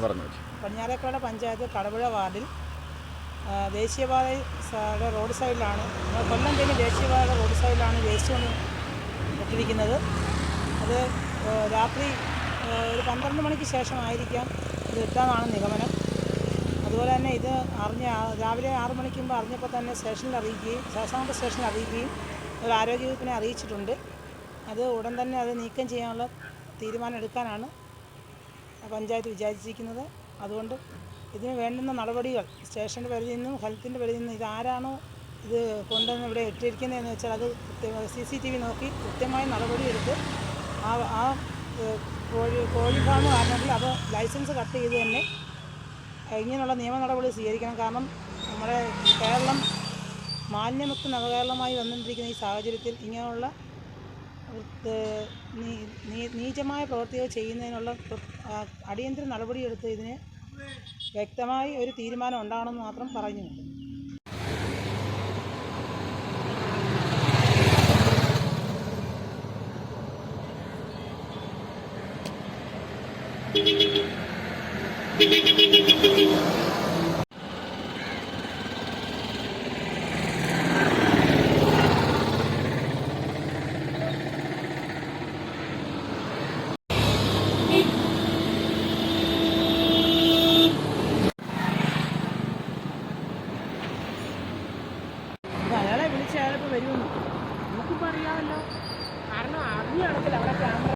പറഞ്ഞു. പടിഞ്ഞാറേക്കാട് പഞ്ചായത്ത് കടപുഴ വാർഡിൽ ദേശീയപാതയുടെ റോഡ് സൈഡിലാണ്, കൊല്ലം കഴിഞ്ഞ് ദേശീയപാതയുടെ റോഡ് സൈഡിലാണ് വേസ്റ്റ് കൊണ്ട് ഇട്ടിരിക്കുന്നത്. അത് രാത്രി ഒരു 12 മണിക്ക് ശേഷമായിരിക്കാം ഇത് ഇട്ടാന്നാണ് നിഗമനം. അതുപോലെ തന്നെ ഇത് രാവിലെ 6 മണിക്ക് മുമ്പ് അറിഞ്ഞപ്പോൾ തന്നെ സ്റ്റേഷനിൽ അറിയിക്കുകയും ശാസ്താംകോട്ട സ്റ്റേഷനിൽ അറിയിക്കുകയും ഒരു ആരോഗ്യവകുപ്പിനെ അറിയിച്ചിട്ടുണ്ട്. അത് ഉടൻ തന്നെ അത് നീക്കം ചെയ്യാനുള്ള തീരുമാനം എടുക്കാനാണ് പഞ്ചായത്ത് വിചാരിച്ചിരിക്കുന്നത്. അതുകൊണ്ട് ഇതിന് വേണ്ടുന്ന നടപടികൾ സ്റ്റേഷൻ്റെ പരിധിയിൽ നിന്നും ഹെൽത്തിൻ്റെ പരിധിയിൽ നിന്നും ഇതാരാണോ ഇത് കൊണ്ടുവന്ന് ഇവിടെ ഇട്ടിരിക്കുന്നതെന്ന് വെച്ചാൽ അത് CCTV നോക്കി കൃത്യമായ നടപടിയെടുത്ത് ആ കോഴി ഫാം കാരണമെങ്കിൽ അത് ലൈസൻസ് കട്ട് ചെയ്ത് തന്നെ ഇങ്ങനെയുള്ള നിയമ നടപടി സ്വീകരിക്കണം. കാരണം നമ്മുടെ കേരളം മാലിന്യമുക്ത നവകേരളമായി വന്നുകൊണ്ടിരിക്കുന്ന ഈ സാഹചര്യത്തിൽ ഇങ്ങനെയുള്ള നീചമായ പ്രവൃത്തികൾ ചെയ്യുന്നതിനുള്ള അടിയന്തര നടപടിയെടുത്ത് ഇതിന് വ്യക്തമായി ഒരു തീരുമാനം ഉണ്ടാകണമെന്ന് മാത്രം പറഞ്ഞുകൊണ്ട് Thank you.